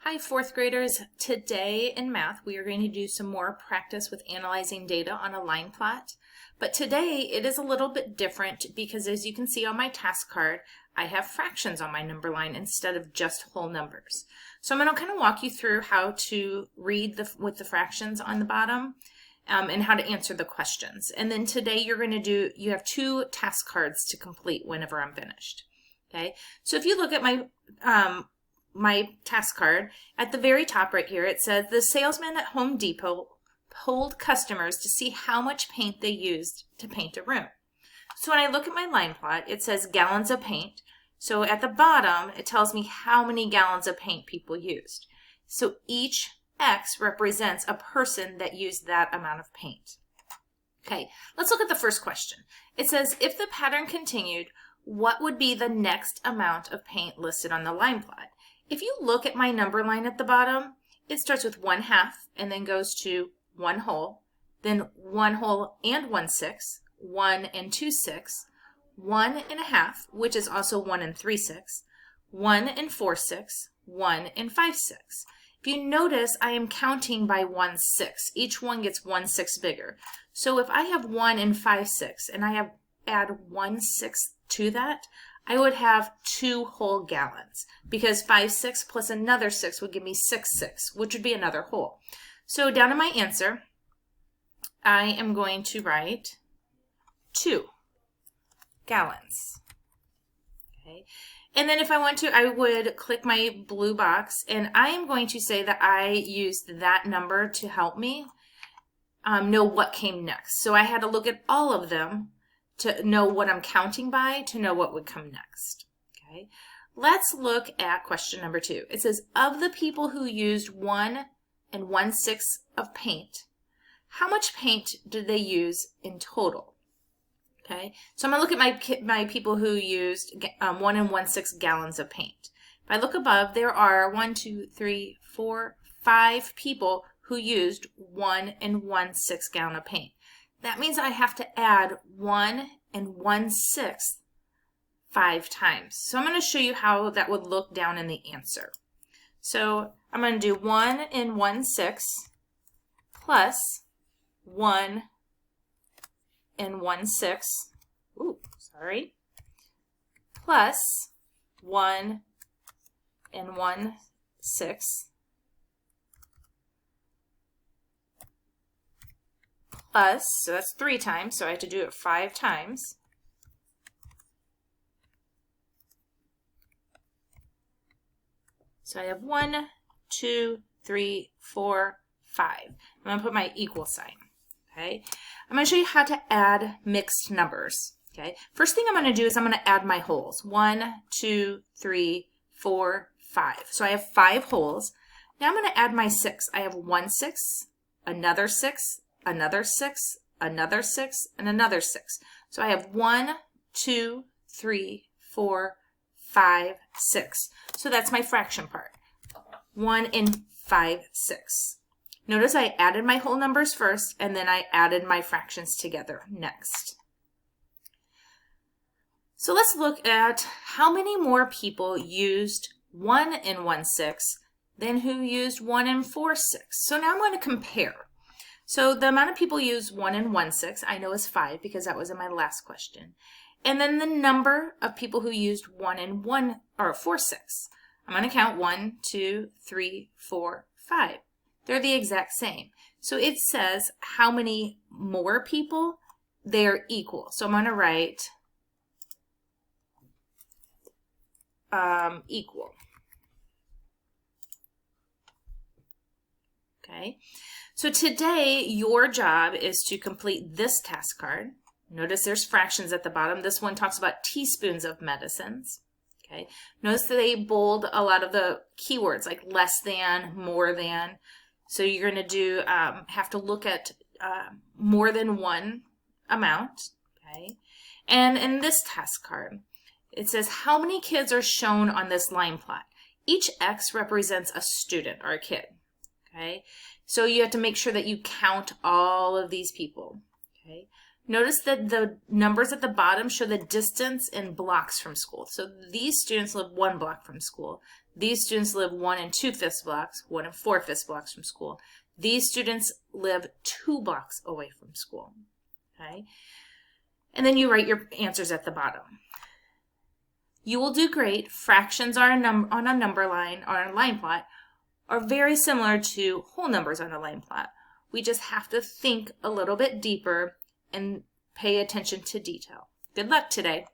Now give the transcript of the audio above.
Hi, fourth graders. Today in math, we are going to do some more practice with analyzing data on a line plot. But today it is a little bit different because, as you can see on my task card, I have fractions on my number line instead of just whole numbers. So I'm going to kind of walk you through how to read with the fractions on the bottom and how to answer the questions. And then today you have 2 task cards to complete whenever I'm finished. Okay, so if you look at my task card, at the very top right here, it says the salesman at Home Depot polled customers to see how much paint they used to paint a room. So when I look at my line plot, it says gallons of paint. So at the bottom, it tells me how many gallons of paint people used. So each X represents a person that used that amount of paint. Okay, let's look at the first question. It says, if the pattern continued, what would be the next amount of paint listed on the line plot? If you look at my number line at the bottom, it starts with 1/2 and then goes to 1 whole, then 1 whole and 1/6, 1 and 2/6, 1 1/2, which is also 1 and 3/6, 1 and 4/6, 1 and 5/6. If you notice, I am counting by 1/6. Each one gets 1/6 bigger. So if I have 1 and 5/6 and I add 1/6 to that, I would have 2 whole gallons because 5/6 plus another 6 would give me 6/6, which would be another whole. So down in my answer, I am going to write 2 gallons. Okay. And then if I want to, I would click my blue box and I am going to say that I used that number to help me know what came next. So I had to look at all of them to know what I'm counting by, to know what would come next. Okay, let's look at question number 2. It says, of the people who used 1 and 1/6 of paint, how much paint did they use in total? Okay, so I'm going to look at my people who used 1 and 1/6 gallons of paint. If I look above, there are 1, 2, 3, 4, 5 people who used 1 and 1/6 gallon of paint. That means I have to add 1 and 1/6 5 times. So I'm going to show you how that would look down in the answer. So I'm going to do 1 and 1/6 plus 1 and 1/6, plus 1 and 1/6 plus, so that's 3 times, so I have to do it 5 times. So I have 1, 2, 3, 4, 5. I'm going to put my equal sign. Okay, I'm going to show you how to add mixed numbers. Okay, first thing I'm going to do is I'm going to add my wholes. 1, 2, 3, 4, 5. So I have 5 wholes. Now I'm going to add my 6. I have 1/6, another 6, another 6, another 6, and another 6. So I have 1, 2, 3, 4, 5, 6. So that's my fraction part. 1 and 5/6. Notice I added my whole numbers first, and then I added my fractions together next. So let's look at how many more people used 1 and 1/6 than who used 1 and 4/6. So now I'm going to compare. So the amount of people used 1 and 1/6 I know is 5 because that was in my last question. And then the number of people who used 1 and 4/6. I'm going to count 1, 2, 3, 4, 5. They're the exact same. So it says how many more people, they're equal. So I'm going to write equal. Okay. So today, your job is to complete this task card. Notice there's fractions at the bottom. This one talks about teaspoons of medicines. Okay. Notice that they bold a lot of the keywords like less than, more than. So you're going to have to look at more than one amount. Okay. And in this task card, it says how many kids are shown on this line plot. Each X represents a student or a kid. Okay. So you have to make sure that you count all of these people. Okay. Notice that the numbers at the bottom show the distance in blocks from school. So these students live 1 block from school. These students live 1 2/5 blocks, 1 4/5 blocks from school. These students live 2 blocks away from school. Okay? And then you write your answers at the bottom. You will do great. Fractions are on a number line or a line plot are very similar to whole numbers on a line plot. We just have to think a little bit deeper and pay attention to detail. Good luck today.